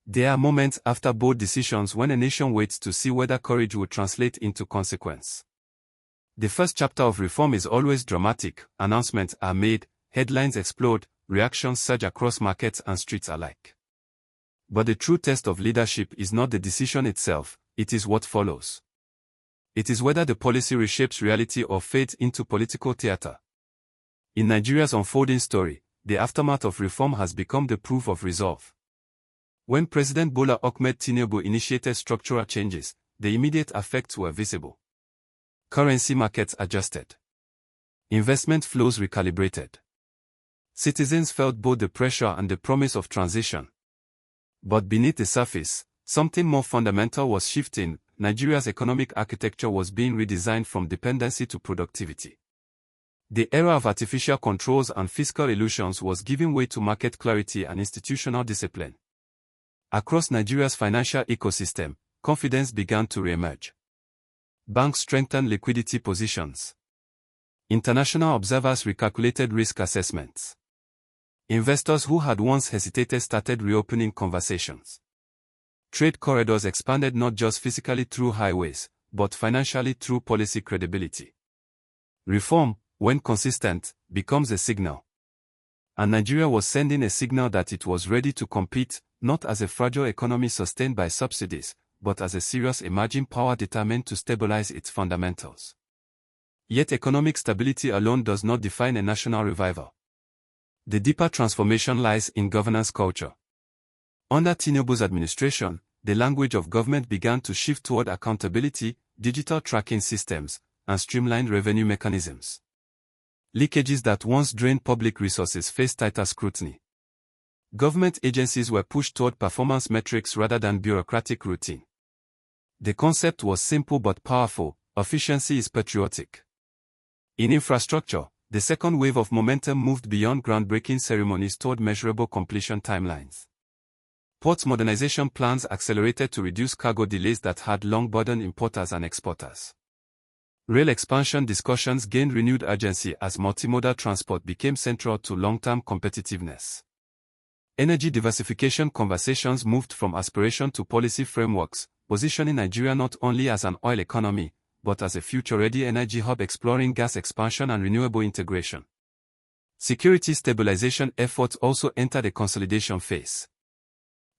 There are moments after bold decisions when a nation waits to see whether courage will translate into consequence. The first chapter of reform is always dramatic, announcements are made, headlines explode, reactions surge across markets and streets alike. But the true test of leadership is not the decision itself, it is what follows. It is whether the policy reshapes reality or fades into political theater. In Nigeria's unfolding story, the aftermath of reform has become the proof of resolve. When President Bola Ahmed Tinubu initiated structural changes, the immediate effects were visible. Currency markets adjusted. Investment flows recalibrated. Citizens felt both the pressure and the promise of transition. But beneath the surface, something more fundamental was shifting. Nigeria's economic architecture was being redesigned from dependency to productivity. The era of artificial controls and fiscal illusions was giving way to market clarity and institutional discipline. Across Nigeria's financial ecosystem, confidence began to re-emerge. Banks strengthened liquidity positions. International observers recalculated risk assessments. Investors who had once hesitated started reopening conversations. Trade corridors expanded not just physically through highways, but financially through policy credibility. Reform, when consistent, becomes a signal. And Nigeria was sending a signal that it was ready to compete, not as a fragile economy sustained by subsidies, but as a serious emerging power determined to stabilize its fundamentals. Yet economic stability alone does not define a national revival. The deeper transformation lies in governance culture. Under Tinubu's administration, the language of government began to shift toward accountability, digital tracking systems, and streamlined revenue mechanisms. Leakages that once drained public resources faced tighter scrutiny. Government agencies were pushed toward performance metrics rather than bureaucratic routine. The concept was simple but powerful: efficiency is patriotic. In infrastructure, the second wave of momentum moved beyond groundbreaking ceremonies toward measurable completion timelines. Ports modernization plans accelerated to reduce cargo delays that had long burdened importers and exporters. Rail expansion discussions gained renewed urgency as multimodal transport became central to long-term competitiveness. Energy diversification conversations moved from aspiration to policy frameworks, positioning Nigeria not only as an oil economy, but as a future-ready energy hub exploring gas expansion and renewable integration. Security stabilization efforts also entered a consolidation phase.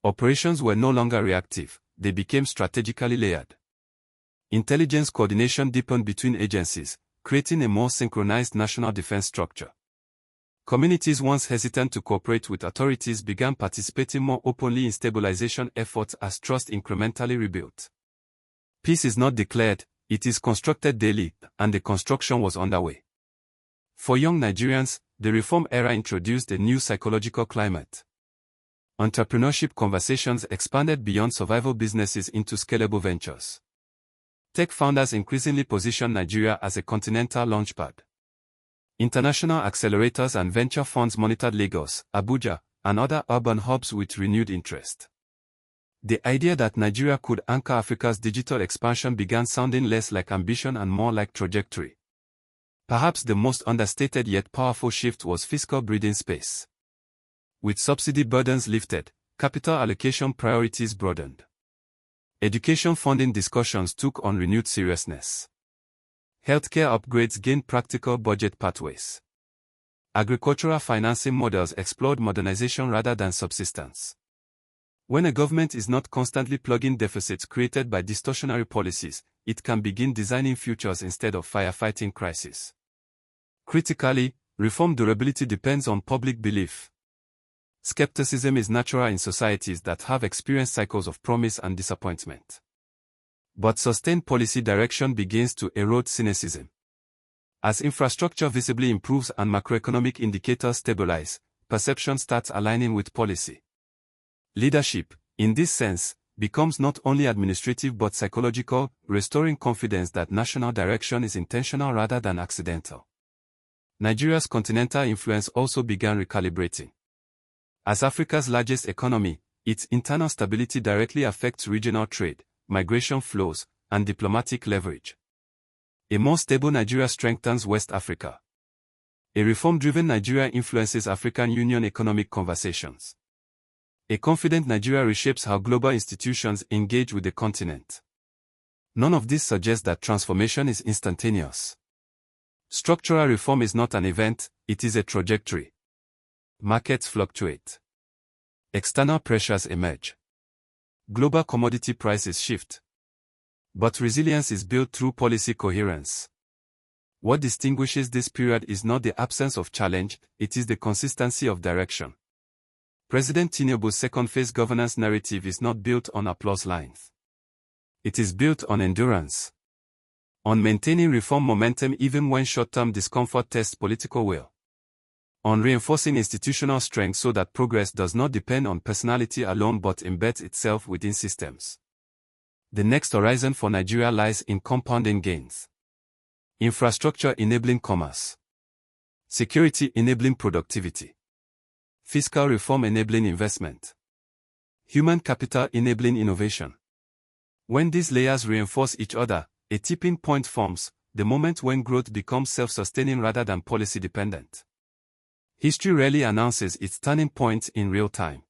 Operations were no longer reactive, they became strategically layered. Intelligence coordination deepened between agencies, creating a more synchronized national defense structure. Communities once hesitant to cooperate with authorities began participating more openly in stabilization efforts as trust incrementally rebuilt. Peace is not declared, it is constructed daily, and the construction was underway. For young Nigerians, the reform era introduced a new psychological climate. Entrepreneurship conversations expanded beyond survival businesses into scalable ventures. Tech founders increasingly positioned Nigeria as a continental launchpad. International accelerators and venture funds monitored Lagos, Abuja, and other urban hubs with renewed interest. The idea that Nigeria could anchor Africa's digital expansion began sounding less like ambition and more like trajectory. Perhaps the most understated yet powerful shift was fiscal breathing space. With subsidy burdens lifted, capital allocation priorities broadened. Education funding discussions took on renewed seriousness. Healthcare upgrades gained practical budget pathways. Agricultural financing models explored modernization rather than subsistence. When a government is not constantly plugging deficits created by distortionary policies, it can begin designing futures instead of firefighting crises. Critically, reform durability depends on public belief. Skepticism is natural in societies that have experienced cycles of promise and disappointment. But sustained policy direction begins to erode cynicism. As infrastructure visibly improves and macroeconomic indicators stabilize, perception starts aligning with policy. Leadership, in this sense, becomes not only administrative but psychological, restoring confidence that national direction is intentional rather than accidental. Nigeria's continental influence also began recalibrating. As Africa's largest economy, its internal stability directly affects regional trade, migration flows, and diplomatic leverage. A more stable Nigeria strengthens West Africa. A reform-driven Nigeria influences African Union economic conversations. A confident Nigeria reshapes how global institutions engage with the continent. None of this suggests that transformation is instantaneous. Structural reform is not an event, it is a trajectory. Markets fluctuate. External pressures emerge. Global commodity prices shift. But resilience is built through policy coherence. What distinguishes this period is not the absence of challenge, it is the consistency of direction. President Tinubu's second-phase governance narrative is not built on applause lines. It is built on endurance. On maintaining reform momentum even when short-term discomfort tests political will. On reinforcing institutional strength so that progress does not depend on personality alone but embeds itself within systems. The next horizon for Nigeria lies in compounding gains. Infrastructure enabling commerce. Security enabling productivity. Fiscal reform enabling investment. Human capital enabling innovation. When these layers reinforce each other, a tipping point forms, the moment when growth becomes self-sustaining rather than policy-dependent. History rarely announces its turning points in real time.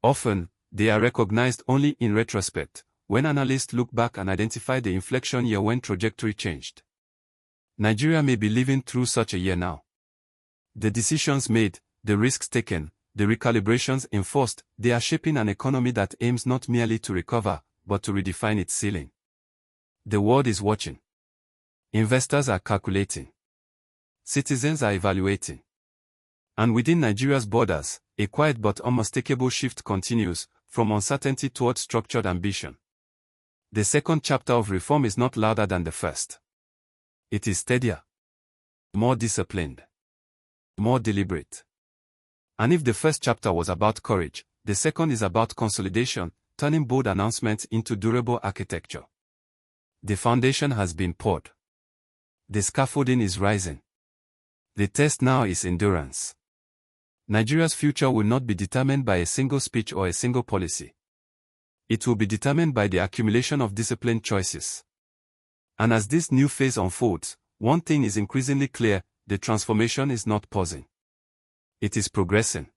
Often, they are recognized only in retrospect, when analysts look back and identify the inflection year when trajectory changed. Nigeria may be living through such a year now. The decisions made, the risks taken, the recalibrations enforced, they are shaping an economy that aims not merely to recover, but to redefine its ceiling. The world is watching. Investors are calculating. Citizens are evaluating. And within Nigeria's borders, a quiet but unmistakable shift continues, from uncertainty toward structured ambition. The second chapter of reform is not louder than the first. It is steadier, more disciplined, more deliberate. And if the first chapter was about courage, the second is about consolidation, turning bold announcements into durable architecture. The foundation has been poured. The scaffolding is rising. The test now is endurance. Nigeria's future will not be determined by a single speech or a single policy. It will be determined by the accumulation of disciplined choices. And as this new phase unfolds, one thing is increasingly clear: the transformation is not pausing. It is progressing.